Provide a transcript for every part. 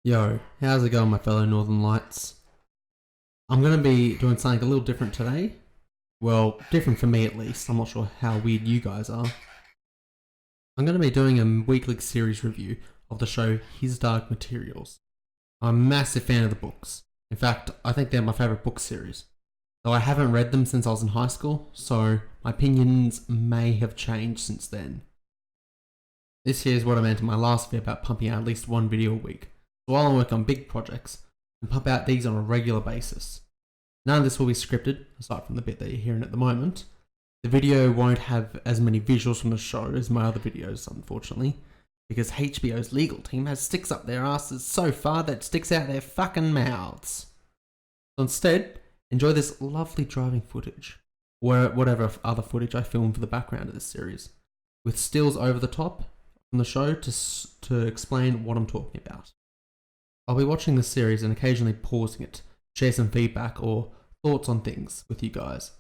Yo, how's it going, my fellow Northern Lights? I'm going to be doing something a little different today. Well, different for me at least. I'm not sure how weird you guys are. I'm going to be doing a weekly series review of the show His Dark Materials. I'm a massive fan of the books. In fact, I think they're my favourite book series. Though I haven't read them since I was in high school, so my opinions may have changed since then. This here is what I meant in my last video about pumping out at least one video a week. So while I work on big projects, and pump out these on a regular basis. None of this will be scripted, aside from the bit that you're hearing at the moment. The video won't have as many visuals from the show as my other videos, unfortunately, because HBO's legal team has sticks up their asses so far that it sticks out their fucking mouths. So instead, enjoy this lovely driving footage, or whatever other footage I filmed for the background of this series, with stills over the top from the show to explain what I'm talking about. I'll be watching this series and occasionally pausing it, share some feedback or thoughts on things with you guys.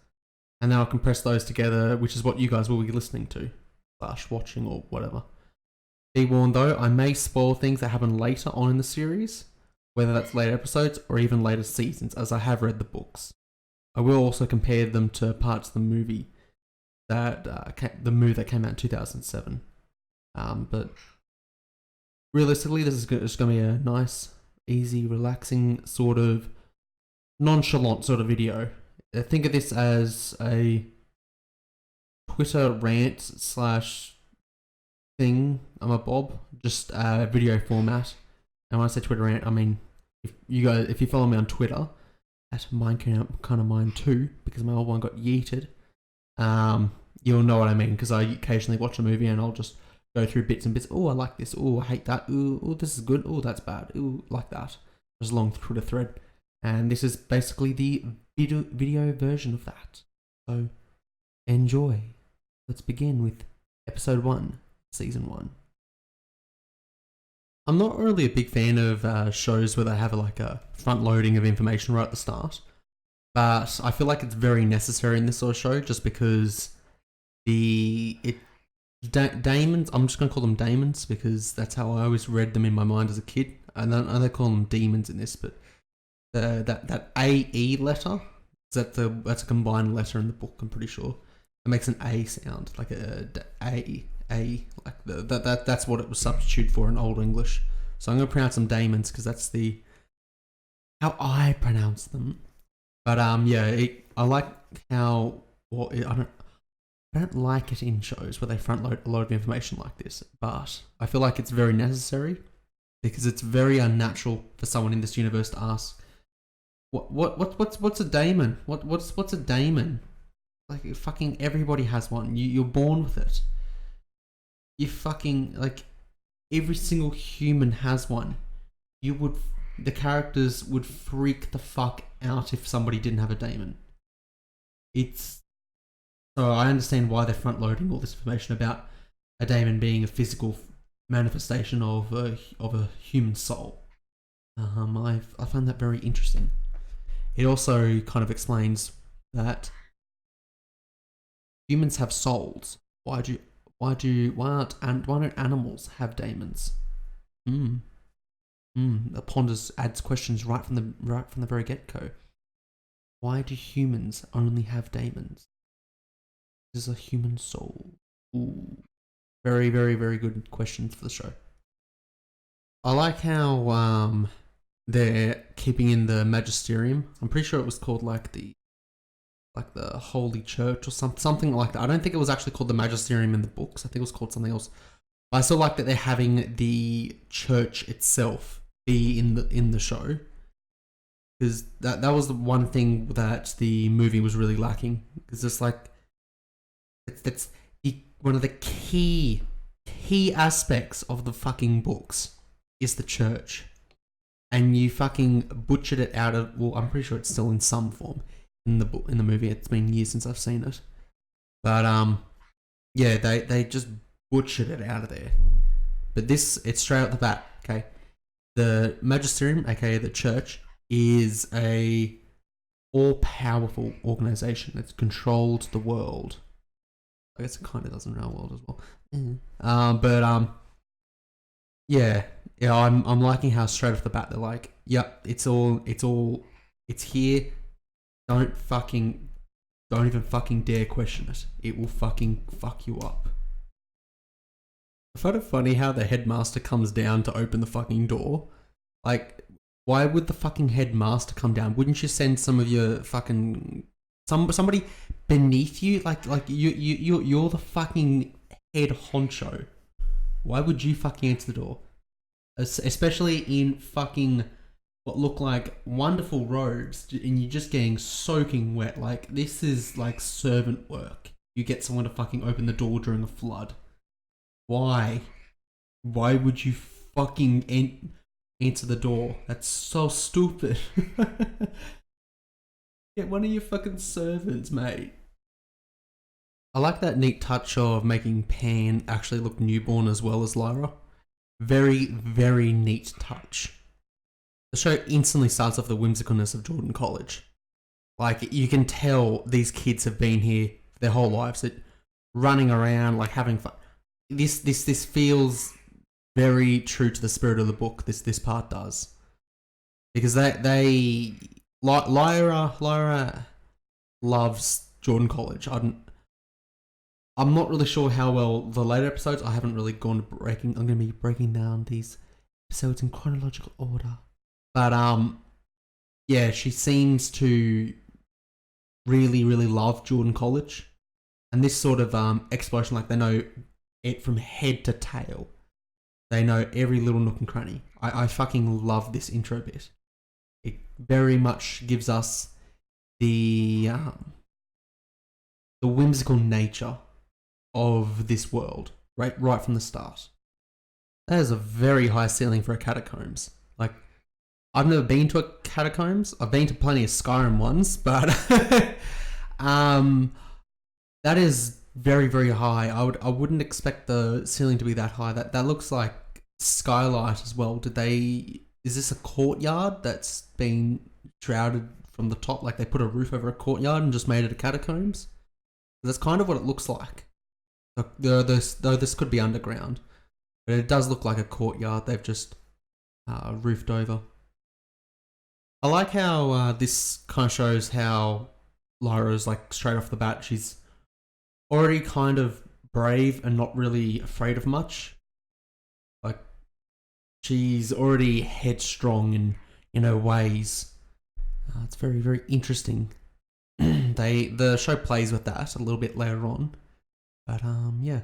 And then I'll compress those together, which is what you guys will be listening to, / watching or whatever. Be warned though, I may spoil things that happen later on in the series, whether that's later episodes or even later seasons, as I have read the books. I will also compare them to parts of the movie that came out in 2007. But realistically, this is just going to be a nice, easy, relaxing, sort of nonchalant sort of video. Think of this as a Twitter rant / thing. I'm a Bob, just a video format. And when I say Twitter rant, I mean if you follow me on Twitter at Mine2, because my old one got yeeted, you'll know what I mean. Because I occasionally watch a movie and I'll just go through bits and bits. Oh, I like this. Oh, I hate that. Oh, this is good. Oh, that's bad. Oh, like that. There's a long Twitter thread. And this is basically the video version of that. So, enjoy. Let's begin with episode 1, season 1. I'm not really a big fan of shows where they have like a front loading of information right at the start. But I feel like it's very necessary in this sort of show just because Daemons, I'm just going to call them Daemons because that's how I always read them in my mind as a kid. I know they call them demons in this, but that AE letter, that's a combined letter in the book, I'm pretty sure. It makes an A sound, like that's what it was substituted for in Old English. So I'm going to pronounce them Daemons because that's how I pronounce them. But I like how, I don't like it in shows where they front load a lot of information like this, but I feel like it's very necessary because it's very unnatural for someone in this universe to ask, what's a daemon? What's a daemon? Like fucking everybody has one. You're born with it. You fucking like every single human has one. The characters would freak the fuck out if somebody didn't have a daemon. So I understand why they're front loading all this information about a daemon being a physical manifestation of a human soul. I find that very interesting. It also kind of explains that humans have souls. Why don't animals have daemons? The ponders adds questions right from the very get-go. Why do humans only have daemons? Is a human soul? Ooh. Very, very, very good questions for the show. I like how they're keeping in the magisterium. I'm pretty sure it was called like the Holy Church or something like that. I don't think it was actually called the magisterium in the books. I think it was called something else. But I still like that they're having the church itself be in the show, because that was the one thing that the movie was really lacking. Because it's like that's one of the key aspects of the fucking books is the church, and you fucking butchered it out of. Well, I'm pretty sure it's still in some form in the book, in the movie. It's been years since I've seen it, but they just butchered it out of there. But this, it's straight out the bat. Okay, the magisterium, aka the church, is a all-powerful organization that's controlled the world. I guess it kind of does in our world as well. Yeah, Yeah, I'm liking how straight off the bat they're like, yep, it's here. Don't even fucking dare question it. It will fucking fuck you up. I find it funny how the headmaster comes down to open the fucking door. Like, why would the fucking headmaster come down? Wouldn't you send some of your fucking somebody beneath you? Like you're the fucking head honcho. Why would you fucking answer the door? Especially in fucking what look like wonderful robes, and you're just getting soaking wet. Like, this is like servant work. You get someone to fucking open the door during a flood. Why? Why would you fucking answer the door? That's so stupid. Get one of your fucking servants, mate. I like that neat touch of making Pan actually look newborn as well as Lyra. Very, very neat touch. The show instantly starts off the whimsicalness of Jordan College. Like, you can tell these kids have been here their whole lives, that running around, like having fun. This feels very true to the spirit of the book. This part does, because Lyra loves Jordan College. I'm not really sure how well the later episodes. I haven't really gone to breaking. I'm going to be breaking down these episodes in chronological order. But yeah, she seems to really, really love Jordan College, and this sort of exploration, like they know it from head to tail. They know every little nook and cranny. I fucking love this intro bit. It very much gives us the whimsical nature of this world, right from the start. That is a very high ceiling for a catacombs. Like, I've never been to a catacombs. I've been to plenty of Skyrim ones, but that is very, very high. I wouldn't expect the ceiling to be that high. That looks like skylight as well. Is this a courtyard that's been shrouded from the top? Like, they put a roof over a courtyard and just made it a catacombs? That's kind of what it looks like. Though this could be underground, but it does look like a courtyard they've just roofed over. I like how this kind of shows how Lyra's, like, straight off the bat, she's already kind of brave and not really afraid of much. Like, she's already headstrong in her ways. It's very, very interesting. The show plays with that a little bit later on. But yeah.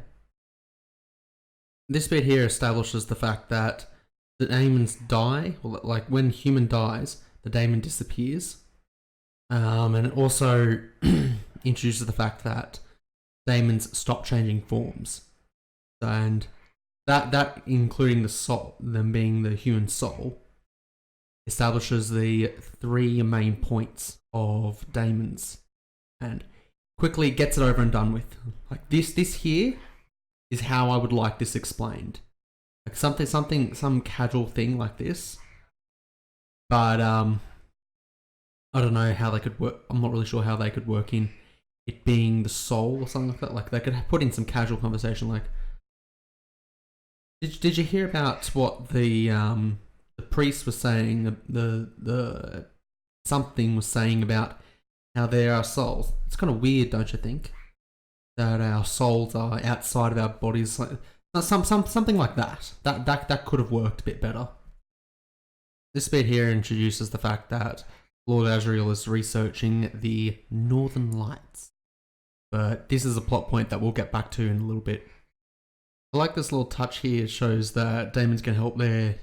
This bit here establishes the fact that the daemons die. Well, like, when human dies, the daemon disappears. And it also introduces the fact that daemons stop changing forms. And that including the soul, them being the human soul, establishes the three main points of daemons, and quickly gets it over and done with. Like, this here is how I would like this explained. Like, some casual thing like this. But I don't know how they could work. I'm not really sure how they could work in it being the soul or something like that. Like, they could put in some casual conversation. Like, did you hear about what the priest was saying? The something was saying about how there are souls. It's kind of weird, don't you think? That our souls are outside of our bodies. Like, something like that. That could have worked a bit better. This bit here introduces the fact that Lord Asriel is researching the Northern Lights. But this is a plot point that we'll get back to in a little bit. I like this little touch here. It shows that daemons can help their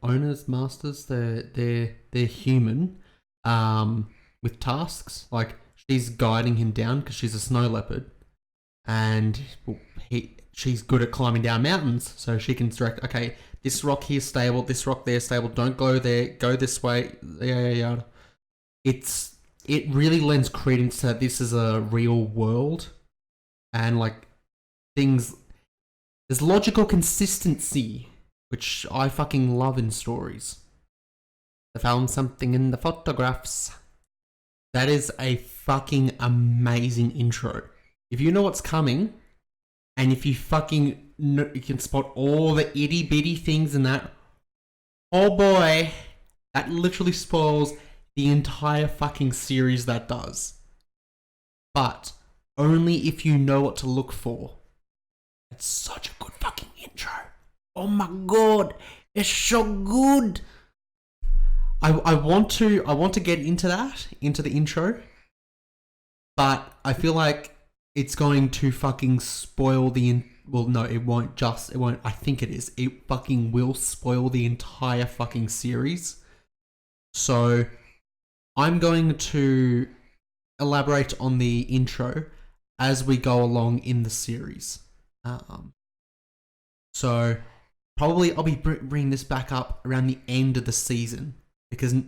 owners, masters, they're human, with tasks. Like, she's guiding him down because she's a snow leopard, and she's good at climbing down mountains, so she can direct, okay, this rock here's stable, this rock there's stable, don't go there, go this way, yeah. It really lends credence that this is a real world, and, like, there's logical consistency, which I fucking love in stories. I found something in the photographs. That is a fucking amazing intro. If you know what's coming, and if you fucking you can spot all the itty bitty things in that. Oh boy, that literally spoils the entire fucking series. That does, but only if you know what to look for. It's such a good fucking intro. Oh my god, it's so good. I want to get into the intro, but I feel like it's going to fucking spoil well, no, it won't. I think it is. It fucking will spoil the entire fucking series. So I'm going to elaborate on the intro as we go along in the series. So probably I'll be bringing this back up around the end of the season, because a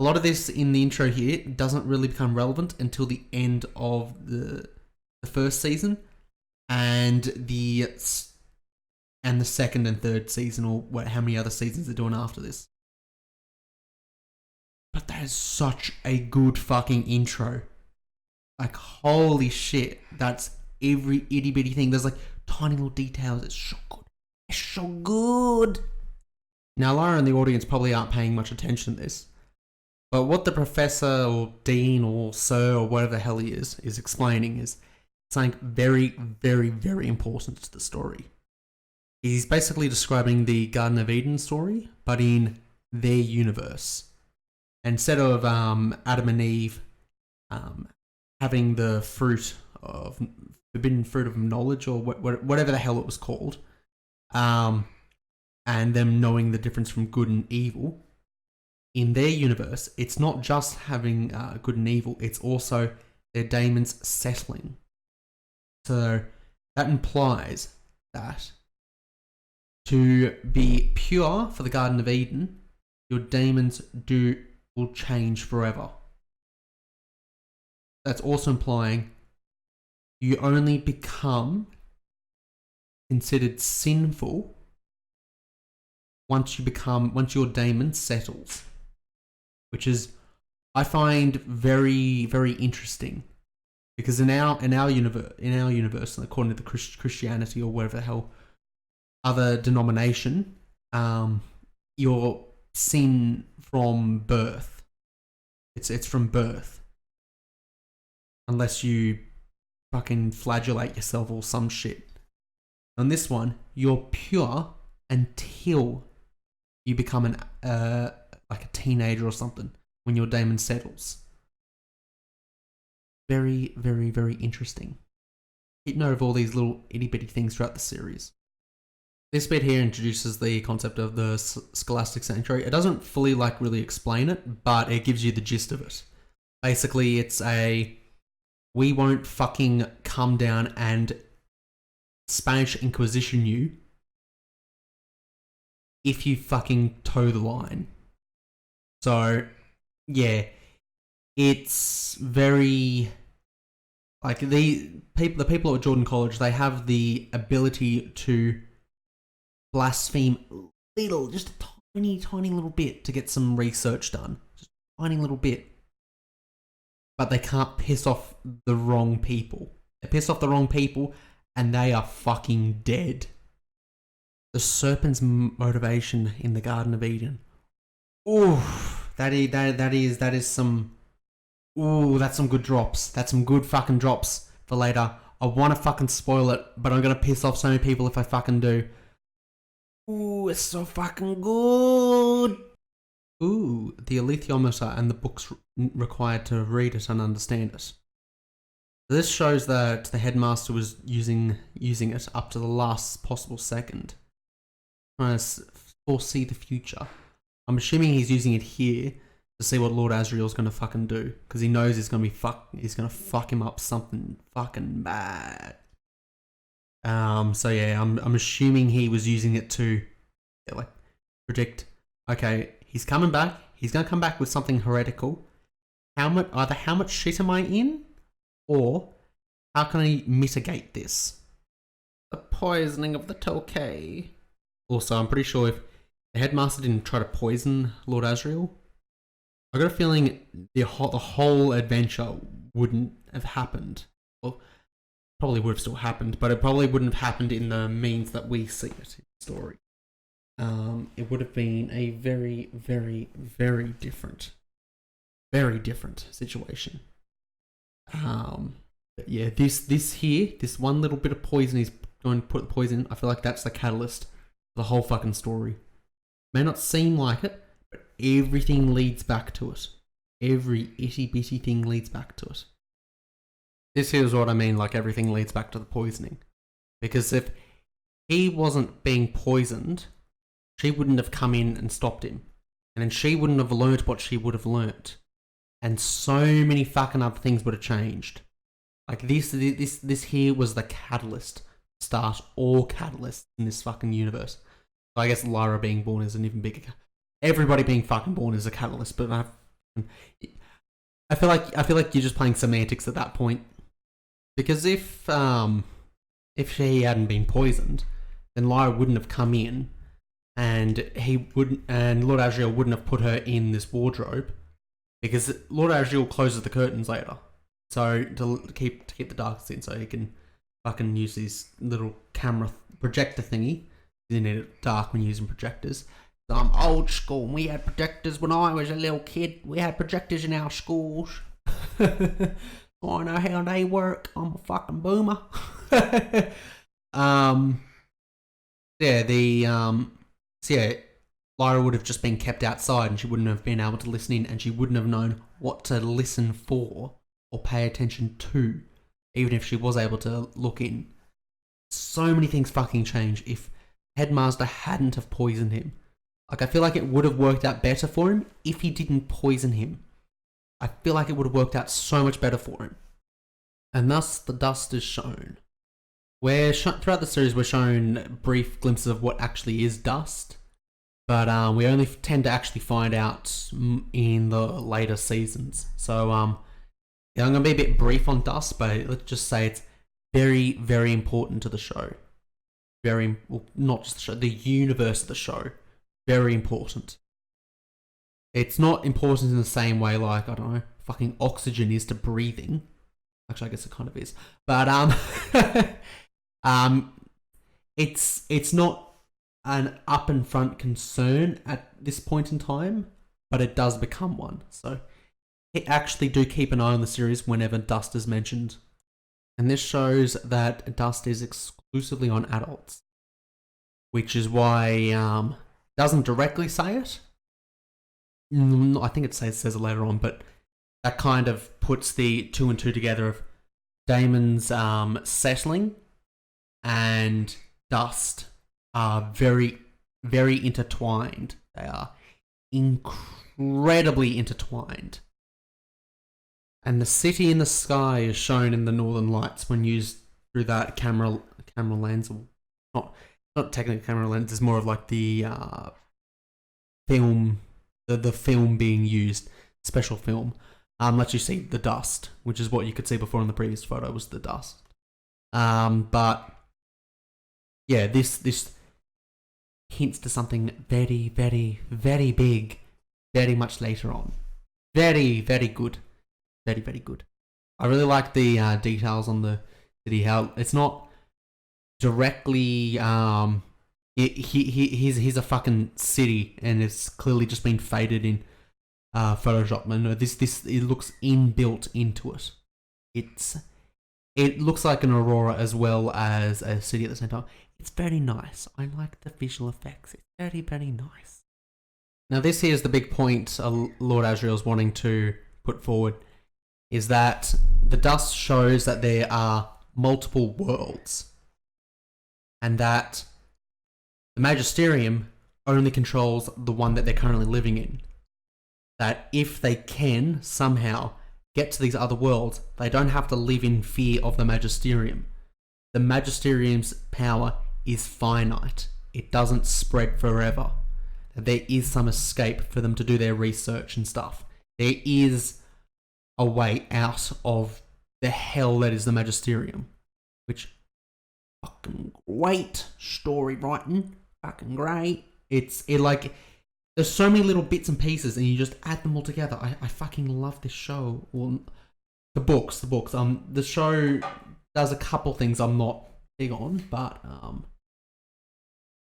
lot of this in the intro here doesn't really become relevant until the end of the first season and the second and third season, or how many other seasons they're doing after this. But that is such a good fucking intro. Like, holy shit, that's every itty bitty thing. There's like tiny little details. It's so good. It's so good. Now, Lyra and the audience probably aren't paying much attention to this, but what the professor or dean or sir or whatever the hell he is explaining is something very, very, very important to the story. He's basically describing the Garden of Eden story, but in their universe. Instead of Adam and Eve having the forbidden fruit of knowledge, or whatever the hell it was called, and them knowing the difference from good and evil, in their universe, it's not just having good and evil, it's also their daemons settling. So that implies that to be pure for the Garden of Eden, your daemons will change forever. That's also implying you only become considered sinful once your daemon settles, which I find very, very interesting, because in our universe, according to the Christianity or whatever the hell other denomination, your sin from birth. It's from birth. Unless you fucking flagellate yourself or some shit. On this one, you're pure until you become like a teenager or something, when your daemon settles. Very, very, very interesting. Keep note of all these little itty bitty things throughout the series. This bit here introduces the concept of the scholastic sanctuary. It doesn't fully really explain it, but it gives you the gist of it. Basically, it's we won't fucking come down and Spanish Inquisition you if you fucking toe the line. So, yeah, it's very the people at Jordan College, they have the ability to blaspheme just a tiny, tiny little bit to get some research done. Just a tiny little bit. But they can't piss off the wrong people. They piss off the wrong people and they are fucking dead. The serpent's motivation in the Garden of Eden. Ooh, that is some... Ooh, that's some good drops. That's some good fucking drops for later. I want to fucking spoil it, but I'm going to piss off so many people if I fucking do. Ooh, it's so fucking good. Ooh, the alethiometer and the books required to read it and understand it. This shows that the headmaster was using it up to the last possible second, trying to foresee the future. I'm assuming he's using it here to see what Lord Asriel's going to fucking do, because he knows he's going to fuck him up something fucking bad. So yeah, I'm assuming he was using it to predict. Okay, he's coming back. He's gonna come back with something heretical. Either how much shit am I in, or how can I mitigate this? The poisoning of the Tokay. Also, I'm pretty sure if the headmaster didn't try to poison Lord Asriel, I got a feeling the whole adventure wouldn't have happened. Well, probably would have still happened, but it probably wouldn't have happened in the means that we see it in the story. It would have been a very, very, very different situation. But yeah, this one little bit of poison he's going to put the poison in, I feel like that's the catalyst for the whole fucking story. May not seem like it, but everything leads back to it. Every itty bitty thing leads back to it. This here's what I mean, like everything leads back to the poisoning. Because if he wasn't being poisoned, she wouldn't have come in and stopped him. And then she wouldn't have learnt what she would have learnt. And so many fucking other things would have changed. Like this here was the catalyst. Start all catalysts in this fucking universe. So I guess Lyra being born is an even bigger... Everybody being fucking born is a catalyst, but I feel like you're just playing semantics at that point. Because if she hadn't been poisoned, then Lyra wouldn't have come in, and Lord Asriel wouldn't have put her in this wardrobe, because Lord Asriel closes the curtains later, so to keep the darkness in, so he can fucking use his little camera projector thingy. You need it dark when you're using projectors. So I'm old school. We had projectors when I was a little kid. We had projectors in our schools. I know how they work. I'm a fucking boomer. Lyra would have just been kept outside, and she wouldn't have been able to listen in, and she wouldn't have known what to listen for or pay attention to, even if she was able to look in. So many things fucking change if Headmaster hadn't have poisoned him. Like, I feel like it would have worked out better for him if he didn't poison him. I feel like it would have worked out so much better for him. And thus, the dust is shown. Throughout the series, we're shown brief glimpses of what actually is dust. But we only tend to actually find out in the later seasons. So, yeah, I'm going to be a bit brief on dust, but let's just say it's very, very important to the show. Not just the show, the universe of the show. Very important. It's not important in the same way like, I don't know, fucking oxygen is to breathing. Actually, I guess it kind of is. But, it's not an up and front concern at this point in time, but it does become one. So, actually do keep an eye on the series whenever dust is mentioned. And this shows that dust is exclusively on adults. Which is why, doesn't directly say it. I think it says it later on, but that kind of puts the 2 and 2 together of Damon's settling and dust are very, very intertwined. They are incredibly intertwined. And the city in the sky is shown in the Northern Lights when used through that camera lens. Not technically camera lens, it's more of like the film, the film being used, special film. Lets you see the dust, which is what you could see before in the previous photo was the dust. But yeah, this hints to something very, very, very big, very much later on. Very, very good. Very, very good. I really like the details on the city, how it's not directly here's a fucking city and it's clearly just been faded in Photoshop. No, this it looks inbuilt into it. It looks like an aurora as well as a city at the same time. It's very nice. I like the visual effects. It's very, very nice. Now this here is the big point Lord Asriel's wanting to put forward, is that the dust shows that there are multiple worlds. And that the Magisterium only controls the one that they're currently living in. That if they can somehow get to these other worlds, they don't have to live in fear of the Magisterium. The Magisterium's power is finite. It doesn't spread forever. There is some escape for them to do their research and stuff. There is a way out of the hell that is the Magisterium. Which... fucking great story writing. Fucking great. It's like there's so many little bits and pieces and you just add them all together. I fucking love this show. Well, the books. The show does a couple things I'm not big on, but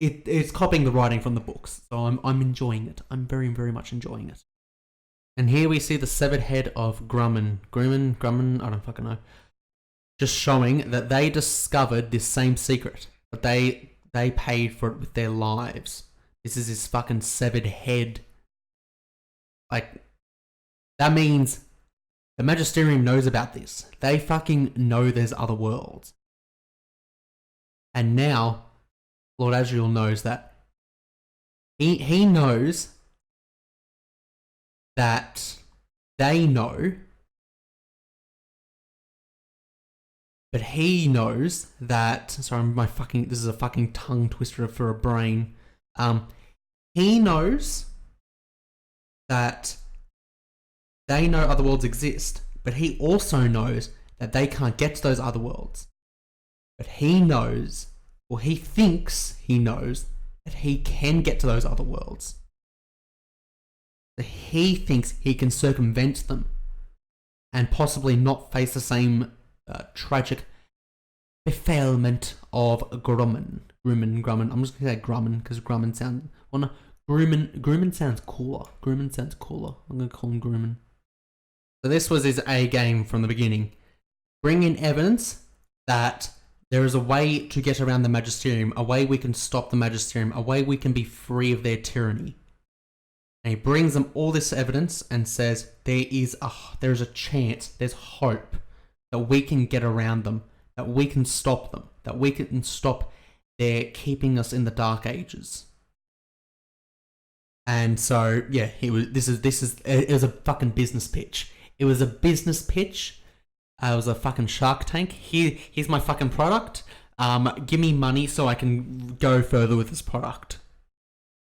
it's copying the writing from the books, so I'm enjoying it. I'm very, very much enjoying it. And here we see the severed head of Grumman, I don't fucking know. Just showing that they discovered this same secret, but they paid for it with their lives. This is his fucking severed head. Like, that means the Magisterium knows about this. They fucking know there's other worlds. And now, Lord Asriel knows that. He knows that they know, but he knows that. Sorry, this is a fucking tongue twister for a brain. He knows that they know other worlds exist, but he also knows that they can't get to those other worlds. But he knows, or he thinks he knows, that he can get to those other worlds. That he thinks he can circumvent them and possibly not face the same tragic befailment of Grumman. I'm just going to say Grumman because Grumman sounds... Well, no, Grumman sounds cooler. I'm going to call him Grumman. So this was his A game from the beginning. Bring in evidence that there is a way to get around the Magisterium, a way we can stop the Magisterium, a way we can be free of their tyranny. And he brings them all this evidence and says there is a chance, there's hope that we can get around them, that we can stop them, that we can stop their keeping us in the Dark Ages. And so, yeah, it was a fucking business pitch. It was a business pitch. It was a fucking Shark Tank. Here's my fucking product. Give me money so I can go further with this product.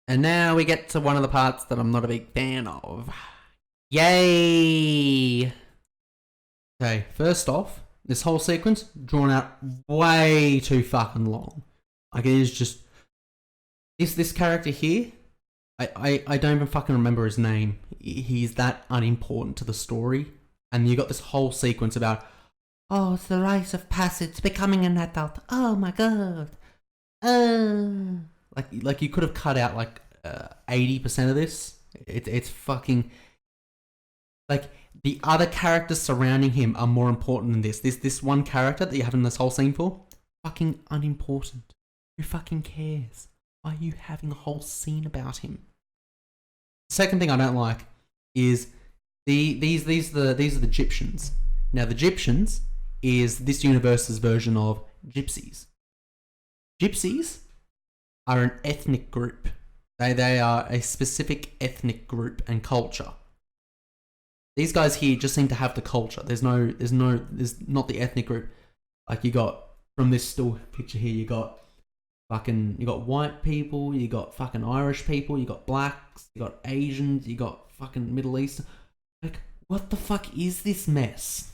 And now we get to one of the parts that I'm not a big fan of. Yay! Okay, first off, this whole sequence drawn out way too fucking long. Like, it is just this character here. I don't even fucking remember his name. He's that unimportant to the story. And you got this whole sequence about, oh, it's the rite of passage, becoming an adult. Oh my god. Like you could have cut out like 80% of this. It's fucking like the other characters surrounding him are more important than this. This one character that you have in this whole scene for, fucking unimportant. Who fucking cares? Why are you having a whole scene about him? Second thing I don't like is these are the Egyptians. Now the Egyptians is this universe's version of gypsies. Gypsies are an ethnic group. They are a specific ethnic group and culture. These guys here just seem to have the culture. There's not the ethnic group. Like you got from this still picture here, you got white people, you got fucking Irish people, you got blacks, you got Asians, you got fucking Middle Eastern. Like, what the fuck is this mess?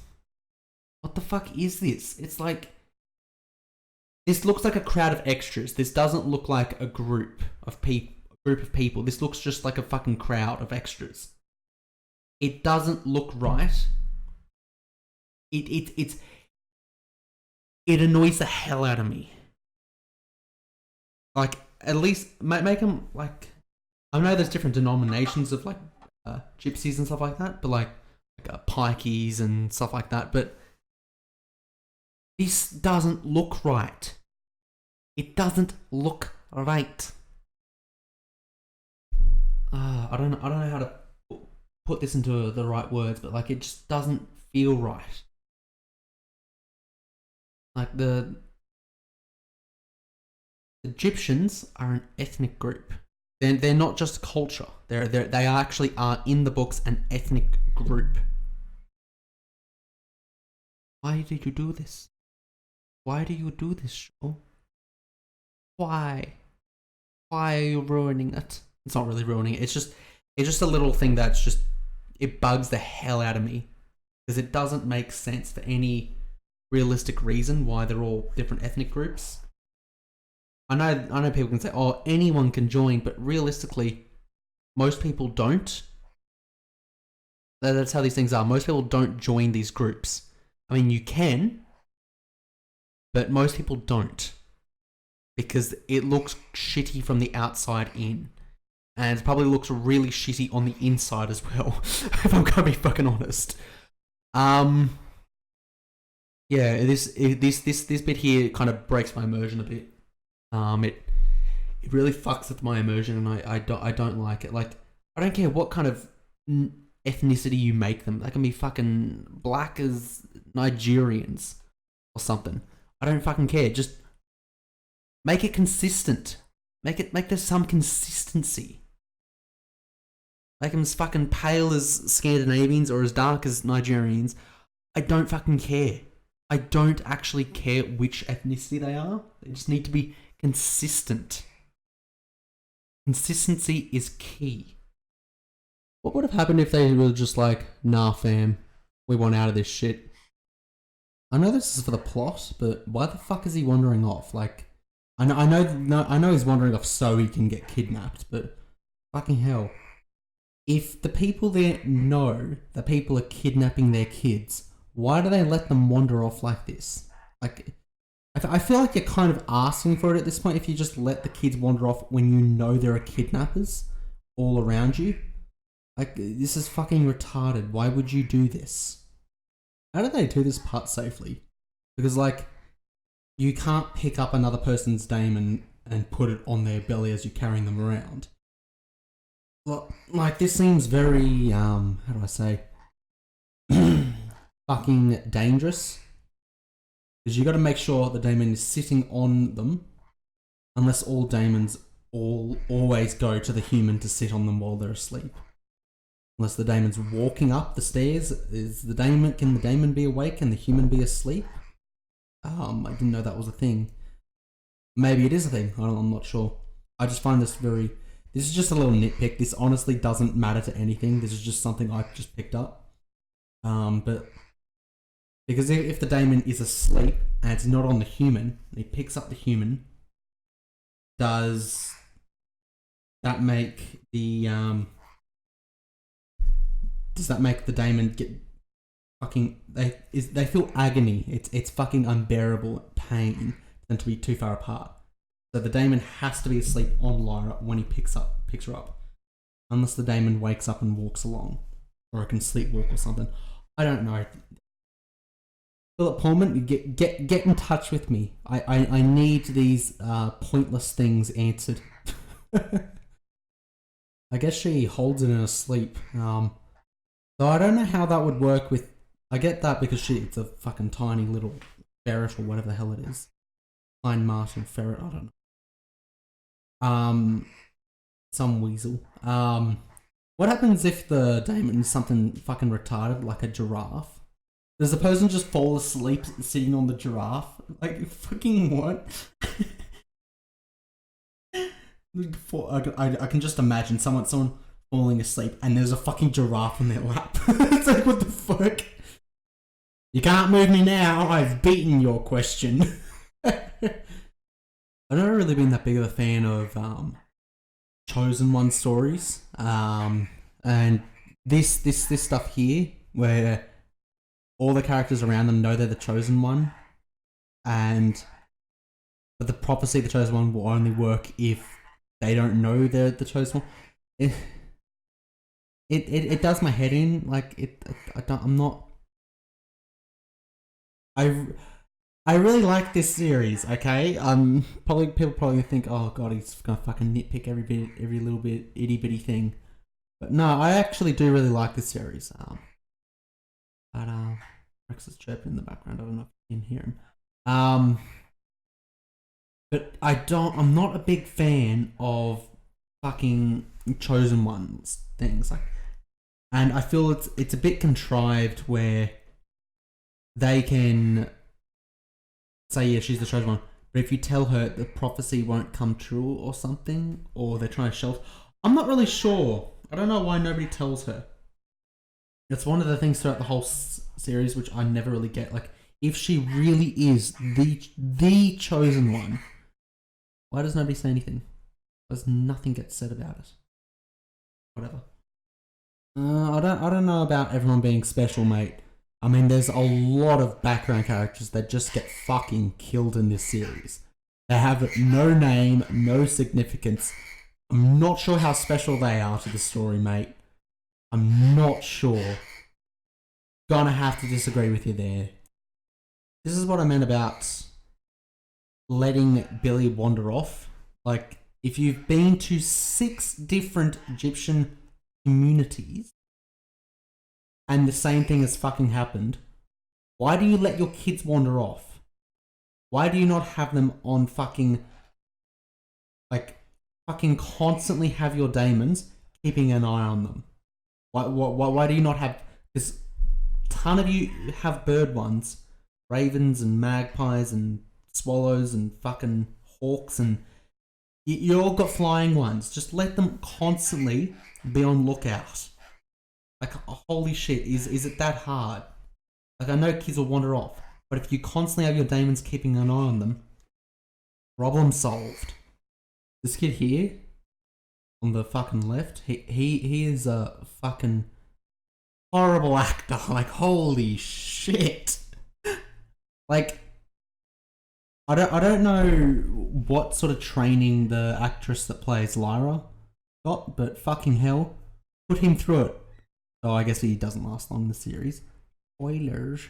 What the fuck is this? It's like, this looks like a crowd of extras. This doesn't look like a group of people. This looks just like a fucking crowd of extras. It doesn't look right. It annoys the hell out of me. Like, at least make them like, I know there's different denominations of like gypsies and stuff like that, but like pikeys and stuff like that, but this doesn't look right. It doesn't look right. I don't know how to put this into the right words, but like it just doesn't feel right. Like the Egyptians are an ethnic group. They're not just a culture. They actually are in the books an ethnic group. Why did you do this? Why do you do this show? Why? Why are you ruining it? It's not really ruining it. It's just a little thing that's just, it bugs the hell out of me because it doesn't make sense for any realistic reason why they're all different ethnic groups. I know people can say, oh, anyone can join, but realistically, most people don't. That's how these things are. Most people don't join these groups. I mean, you can, but most people don't because it looks shitty from the outside in. And it probably looks really shitty on the inside as well, if I'm gonna be fucking honest. Yeah, this bit here kind of breaks my immersion a bit. It really fucks with my immersion, and I don't like it. Like, I don't care what kind of ethnicity you make them. They can be fucking black as Nigerians or something. I don't fucking care. Just make it consistent. Make there some consistency. Make them as fucking pale as Scandinavians or as dark as Nigerians. I don't fucking care. I don't actually care which ethnicity they are. They just need to be consistent. Consistency is key. What would have happened if they were just like, nah fam, we want out of this shit? I know this is for the plot, but why the fuck is he wandering off? Like, I know he's wandering off so he can get kidnapped, but fucking hell. If the people there know that people are kidnapping their kids, why do they let them wander off like this? Like, I feel like you're kind of asking for it at this point if you just let the kids wander off when you know there are kidnappers all around you. Like, this is fucking retarded. Why would you do this? How do they do this part safely? Because, like, you can't pick up another person's daemon and put it on their belly as you're carrying them around. Well, like, this seems very, how do I say? Fucking dangerous. Because you got to make sure the daemon is sitting on them, unless all daemons always go to the human to sit on them while they're asleep. Unless the daemon's walking up the stairs, can the daemon be awake and the human be asleep? I didn't know that was a thing. Maybe it is a thing. I'm not sure. I just find this this is just a little nitpick. This honestly doesn't matter to anything. This is just something I just picked up. But because if the daemon is asleep and it's not on the human, and he picks up the human, does that make the daemon get fucking they feel agony. It's fucking unbearable pain for them to be too far apart. So the daemon has to be asleep on Lyra when he picks her up. Unless the daemon wakes up and walks along. Or it can sleepwalk or something. I don't know. Philip Pullman, get in touch with me. I need these pointless things answered. I guess she holds it in her sleep. So I don't know how that would work with... I get that because it's a fucking tiny little ferret or whatever the hell it is. Fine Martian ferret, I don't know. Some weasel. What happens if the daemon is something fucking retarded, like a giraffe? Does the person just fall asleep sitting on the giraffe? Like, fucking what? I can just imagine someone falling asleep and there's a fucking giraffe on their lap. It's like, what the fuck? You can't move me now, I've beaten your question. I've never really been that big of a fan of Chosen One stories. And this stuff here, where all the characters around them know they're the Chosen One, but the prophecy of the Chosen One will only work if they don't know they're the Chosen One. It does my head in. Like, I really like this series, okay? People probably think, oh god, he's gonna fucking nitpick every little bit, itty bitty thing. But no, I actually do really like this series. Rex is chirping in the background. I don't know if you can hear him. But I'm not a big fan of fucking Chosen Ones things. And I feel it's a bit contrived where they can say, yeah, she's the Chosen One, but if you tell her the prophecy won't come true or something, or they're trying to shelf, I'm not really sure. I don't know why nobody tells her. It's one of the things throughout the whole series which I never really get. Like, if she really is the Chosen One, why does nobody say anything? Because nothing gets said about it. Whatever. I don't know about everyone being special, mate. I mean, there's a lot of background characters that just get fucking killed in this series. They have no name, no significance. I'm not sure how special they are to the story, mate. I'm not sure. Gonna have to disagree with you there. This is what I meant about letting Billy wander off. Like, if you've been to 6 different Egyptian communities and the same thing has fucking happened, why do you let your kids wander off? Why do you not have them on fucking, like, fucking constantly have your daemons keeping an eye on them? Why do you not have this? Ton of you have bird ones, ravens and magpies and swallows and fucking hawks, and you all got flying ones. Just let them constantly be on lookout. Like, holy shit, is it that hard? Like, I know kids will wander off, but if you constantly have your daemons keeping an eye on them, problem solved. This kid here, on the fucking left, he is a fucking horrible actor. Like, holy shit. Like, I don't know what sort of training the actress that plays Lyra got, but fucking hell, put him through it. Oh, I guess he doesn't last long in the series. Spoilers.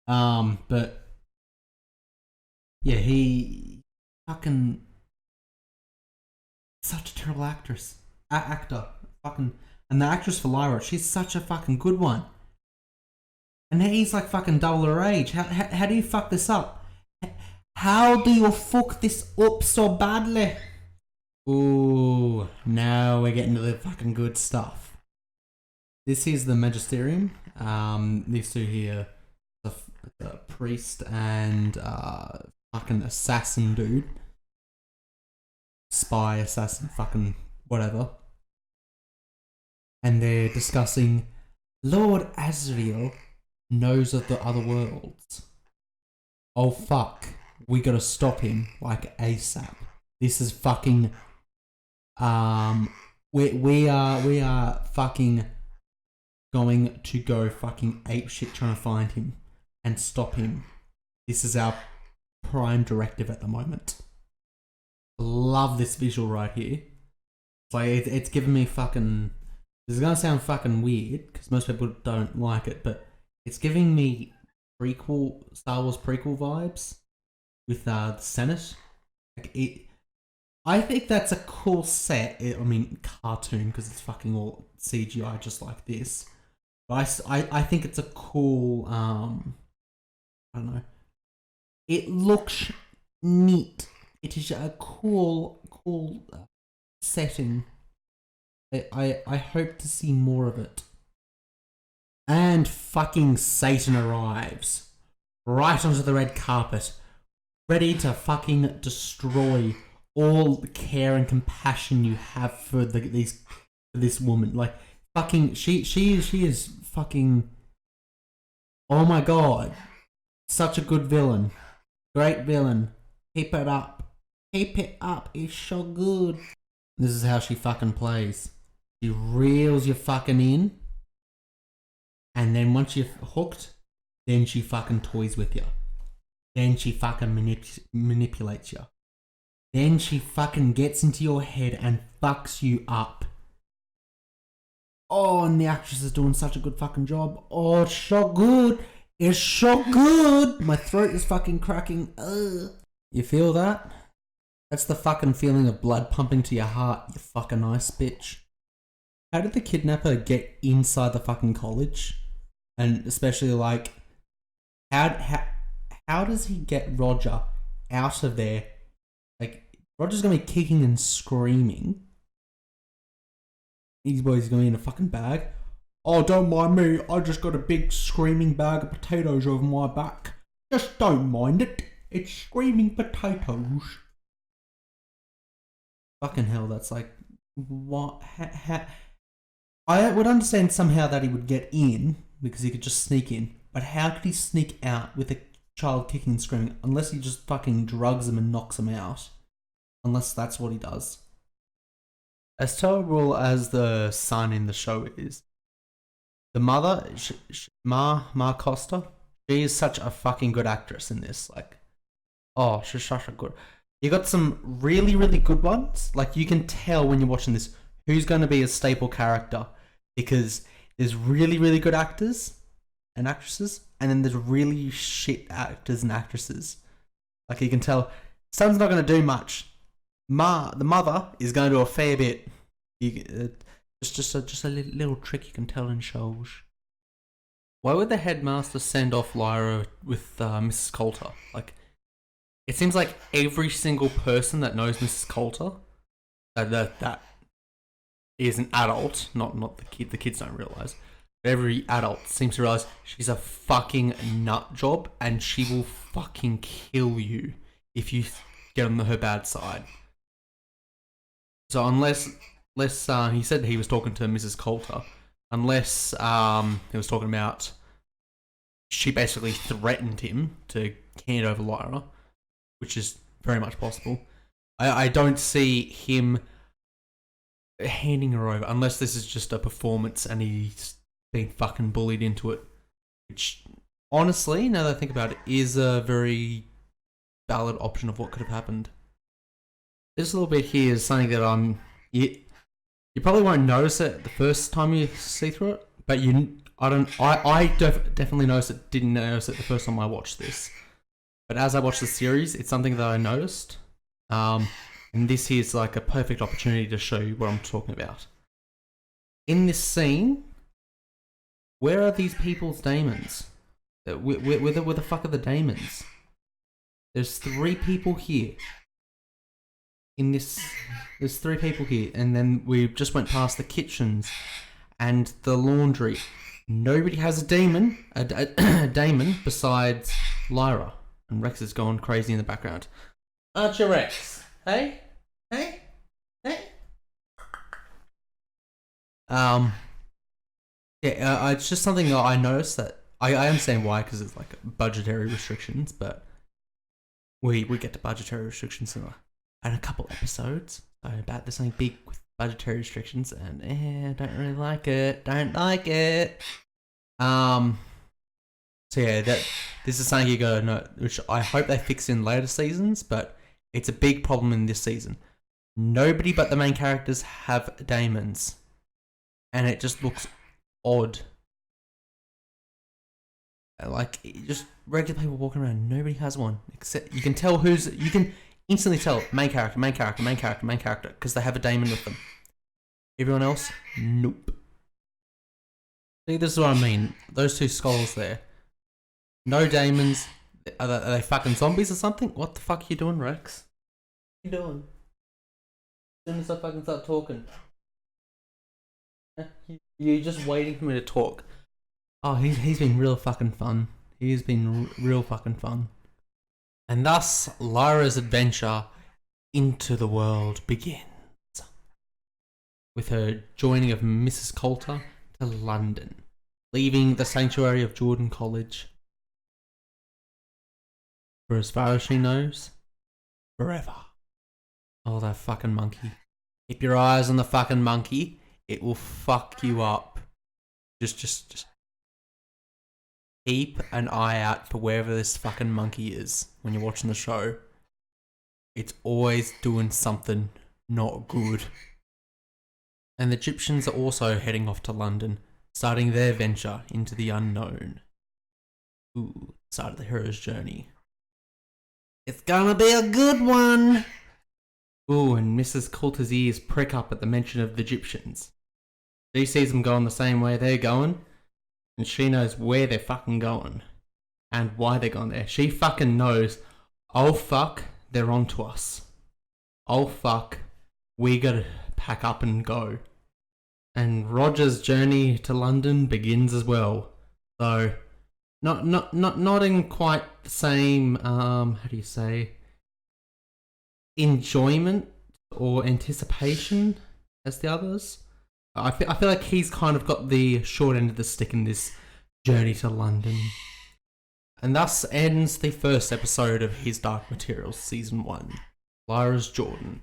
But yeah, he fucking such a terrible actor. Fucking, and the actress for Lyra, she's such a fucking good one. And now he's like fucking double her age. How do you fuck this up? How do you fuck this up so badly? Ooh, now we're getting to the fucking good stuff. This is the Magisterium. These two here, the priest and fucking assassin dude. Spy, assassin, fucking whatever. And they're discussing Lord Asriel knows of the other worlds. Oh fuck, we gotta stop him like ASAP. This is fucking we are fucking going to go fucking apeshit trying to find him and stop him. This is our prime directive at the moment. Love this visual right here. It's like it's giving me fucking. This is gonna sound fucking weird because most people don't like it, but it's giving me Star Wars prequel vibes with the Senate. Like it, I think that's a cool set. I mean, cartoon because it's fucking all CGI just like this. But I think it's a cool. I don't know. It looks neat. It is a cool setting. I hope to see more of it. And fucking Satan arrives. Right onto the red carpet. Ready to fucking destroy all the care and compassion you have for this woman. Like, fucking, she is fucking, oh my god. Such a good villain. Great villain. Keep it up. Keep it up. It's so good. This is how she fucking plays. She reels you fucking in. And then once you're hooked, then she fucking toys with you. Then she fucking manipulates you. Then she fucking gets into your head and fucks you up. Oh, and the actress is doing such a good fucking job. Oh, it's so good. It's so good. My throat is fucking cracking. Ugh. You feel that? That's the fucking feeling of blood pumping to your heart, you fucking nice bitch. How did the kidnapper get inside the fucking college? And especially like, how does he get Roger out of there? Like, Roger's gonna be kicking and screaming. These boys going in a fucking bag. Oh, don't mind me. I just got a big screaming bag of potatoes over my back. Just don't mind it. It's screaming potatoes. Fucking hell, that's like, what? I would understand somehow that he would get in because he could just sneak in, but how could he sneak out with a child kicking and screaming unless he just fucking drugs him and knocks him out? Unless that's what he does. As terrible as the son in the show is, the mother, Ma Costa, she is such a fucking good actress in this. Like, oh, she's such a good. You got some really, really good ones. Like, you can tell when you're watching this who's going to be a staple character, because there's really, really good actors and actresses, and then there's really shit actors and actresses. Like, you can tell someone's not going to do much. The mother is going to do a fair bit. Just a little trick you can tell in shows. Why would the headmaster send off Lyra with Mrs. Coulter? Like, it seems like every single person that knows Mrs. Coulter, that is an adult, not the kid. The kids don't realize. But every adult seems to realize she's a fucking nut job, and she will fucking kill you if you get on her bad side. So unless he said he was talking to Mrs. Coulter, unless he was talking about she basically threatened him to hand over Lyra, which is very much possible. I don't see him handing her over unless this is just a performance and he's been fucking bullied into it. Which, honestly, now that I think about it, is a very valid option of what could have happened. This little bit here is something that you probably won't notice it the first time you see through it, but I definitely didn't notice it the first time I watched this. But as I watched the series, it's something that I noticed. And this here is like a perfect opportunity to show you what I'm talking about. In this scene, where are these people's daemons? Where the fuck are the daemons? There's 3 people here. There's 3 people here, and then we just went past the kitchens and the laundry. Nobody has a daemon besides Lyra, and Rex is going crazy in the background. Aren't you, Rex? Hey? It's just something that I noticed that I understand why, because it's like budgetary restrictions, but we get to budgetary restrictions in a couple episodes. So about there's something big with budgetary restrictions, and don't really like it. So yeah, this is something you gotta know, which I hope they fix in later seasons, but it's a big problem in this season. Nobody but the main characters have daemons, and it just looks odd. Like, just regular people walking around, nobody has one. Except you can instantly tell main character, because they have a daemon with them. Everyone else, nope. See, this is what I mean. Those 2 skulls there, no daemons. Are they fucking zombies or something? What the fuck are you doing, Rex? What are you doing? As soon as I fucking start talking, you're just waiting for me to talk. Oh, he's been real fucking fun. He's been real fucking fun. And thus, Lyra's adventure into the world begins, with her joining of Mrs. Coulter to London, leaving the sanctuary of Jordan College, for as far as she knows, forever. Oh, that fucking monkey. Keep your eyes on the fucking monkey. It will fuck you up. Just keep an eye out for wherever this fucking monkey is when you're watching the show. It's always doing something not good. And the Egyptians are also heading off to London, starting their venture into the unknown. Ooh, start of the hero's journey. It's gonna be a good one! Ooh, and Mrs. Coulter's ears prick up at the mention of the Egyptians. She sees them going the same way they're going, and she knows where they're fucking going, and why they're going there. She fucking knows, oh fuck, they're on to us. Oh fuck, we gotta pack up and go. And Roger's journey to London begins as well. So, not in quite the same, how do you say, enjoyment or anticipation as the others. I feel like he's kind of got the short end of the stick in this journey to London. And thus ends the first episode of his Dark Materials Season 1, Lyra's Jordan.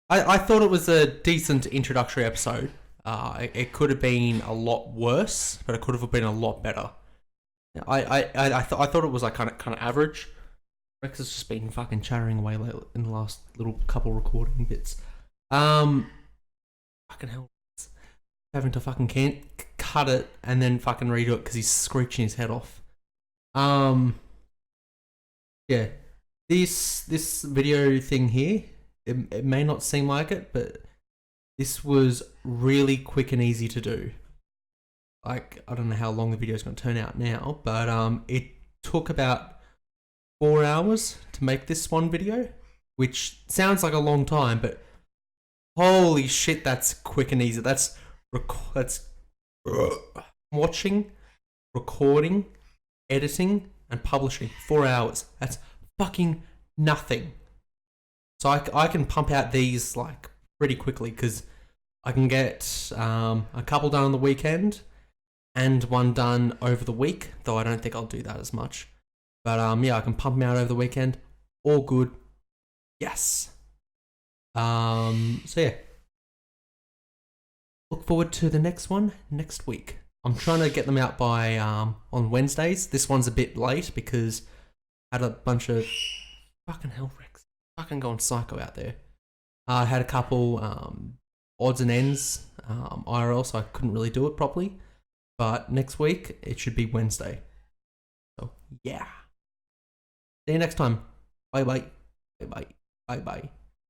I thought it was a decent introductory episode. It could have been a lot worse, but it could have been a lot better. I thought it was like kind of average. Rex has just been fucking chattering away in the last little couple recording bits. Fucking hell, having to fucking can't cut it and then fucking redo it because he's screeching his head off. Yeah, this video thing here, it may not seem like it, but this was really quick and easy to do. Like, I don't know how long the video is going to turn out now, but it took about 4 hours to make this one video, which sounds like a long time, but holy shit, that's quick and easy. That's watching, recording, editing, and publishing. 4 hours. That's fucking nothing. So I can pump out these like pretty quickly because I can get a couple done on the weekend and one done over the week, though I don't think I'll do that as much. But yeah, I can pump them out over the weekend. All good. Yes. So yeah. Look forward to the next one next week. I'm trying to get them out by on Wednesdays. This one's a bit late because I had a bunch of fucking hell, Rex. Fucking going psycho out there. I had a couple odds and ends IRL, so I couldn't really do it properly. But next week, it should be Wednesday. So, yeah. See you next time. Bye-bye. Bye-bye. Bye-bye.